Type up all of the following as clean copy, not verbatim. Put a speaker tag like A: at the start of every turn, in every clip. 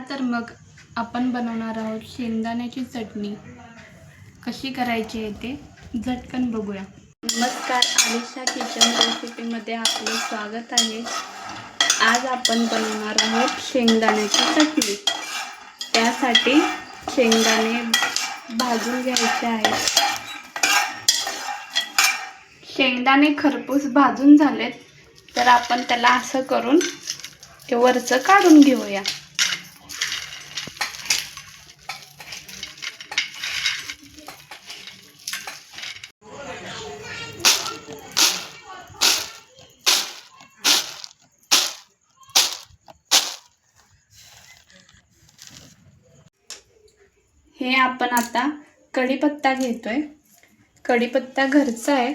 A: तर मग आपण बनवणार आहोत शेंगदाण्याची चटणी. कशी करायची आहे ते झटकन बघूया. नमस्कार, आलिशा किचन रेसिपीमध्ये आपले स्वागत आहे. आज आपण बनवणार आहोत शेंगदाण्याची चटणी. त्यासाठी शेंगदाणे भाजून घ्यायचे आहेत. शेंगदाणे खरपूस भाजून झालेत तर आपण त्याला असं करून ते वरचं काढून घेऊया. हे आपण आता कढीपत्ता घेतोय. कढीपत्ता घरचा आहे.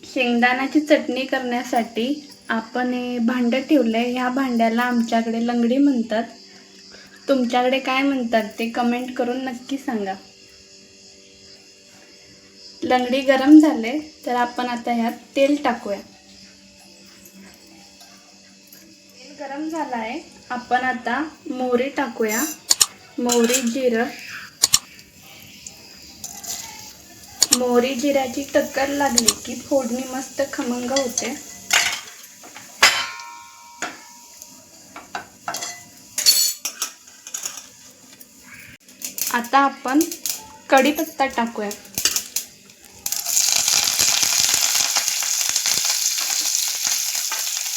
A: शेंगदाण्याची चटणी करण्यासाठी आपण हे भांडं ठेवलंय. ह्या भांड्याला आमच्याकडे लंगडी म्हणतात. तुमच्याकडे काय म्हणतात ते कमेंट करून नक्की सांगा. लंगडी गरम झाले तर आपण आता ह्यात तेल टाकूया. तेल गरम झालं आहे. आपण आता मोहरी टाकूया. मोहरी जिरं. मोहरी जिऱ्याची टक्कर लागली की फोडणी मस्त खमंग होते. आता आपण कढीपत्ता टाकूया.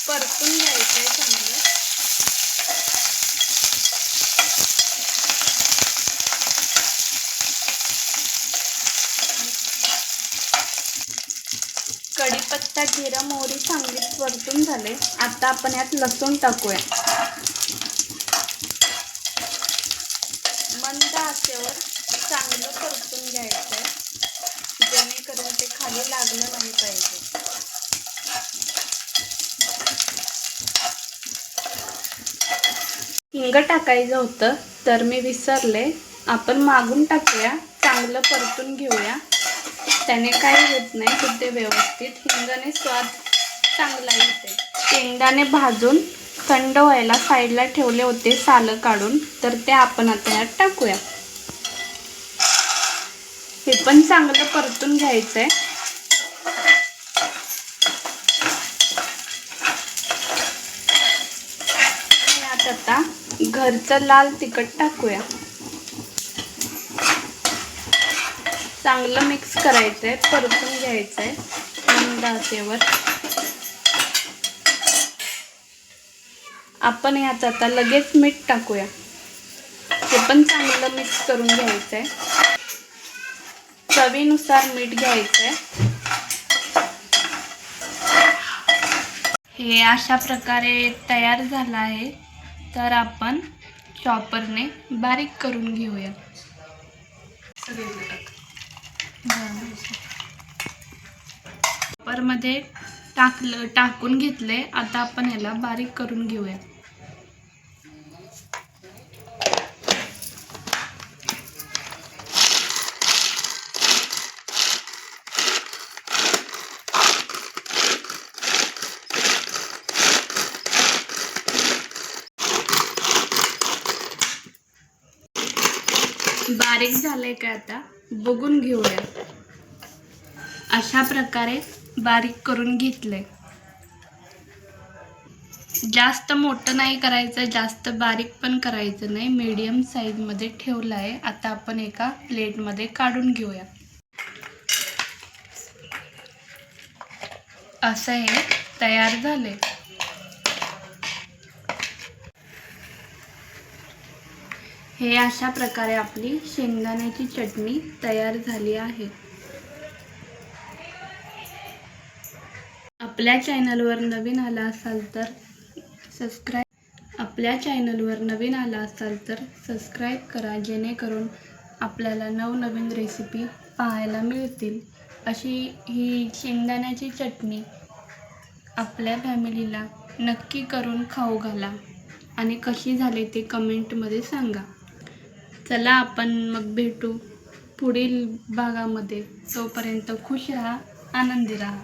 A: परतून घ्यायचंय चांगलं. कढीपत्ता, जिरं, मोहरी चांगली परतून झाले. आता आपण यात लसूण टाकूया. मंद आचेवर चांगलं परतून घ्यायचंय जेणेकरून ते खाली लागलं नाही पाहिजे. हिंग टाकायचं होतं तर मी विसरले. आपण मागून टाकूया. चांगलं परतून घेऊया. त्याने काही होत नाही, होते व्यवस्थित. हिंगाने स्वाद चांगला येते. शेंगदाणे भाजून थंड व्हायला साईडला ठेवले होते सालं काढून, तर ते आपण आता यात टाकूया. हे पण चांगलं परतून घ्यायचंय. यात आता घरचं लाल तिखट टाकूया. चांगलं मिक्स करायचंय, परतून घ्यायचंय मंद आचेवर. आपण यात आता लगेच मीठ टाकूया. हे पण चांगलं मिक्स करून घ्यायचंय. चवीनुसार मीठ घ्यायचंय. हे अशा प्रकारे तयार झालं आहे. तर आपण चॉपरने बारीक करून घेऊया. चॉपरमध्ये टाकून घेतले. आता आपण याला बारीक करून घेऊया. बारीक झालंय का आता बघून घेऊया. अशा प्रकारे बारीक करून घेतले. जास्त मोठं नाही करायचं, जास्त बारीक पण करायचं नाही. मीडियम साईज मध्ये ठेवलं आहे. आता आपण एका प्लेटमध्ये काढून घेऊया. असं हे तयार झाले. हे अशा प्रकारे आपली शेंगदाण्याची चटणी तयार झाली आहे. आपल्या चॅनलवर नवीन आला असाल तर सबस्क्राईब करा, जेणेकरून आपल्याला नवनवीन रेसिपी पाहायला मिळतील. अशी ही शेंगदाण्याची चटणी आपल्या फॅमिलीला नक्की करून खाऊ घाला आणि कशी झाली ते कमेंटमध्ये सांगा. चला आपण मग भेटू पुढील भागामध्ये. तोपर्यंत खुश राहा, आनंदी राहा.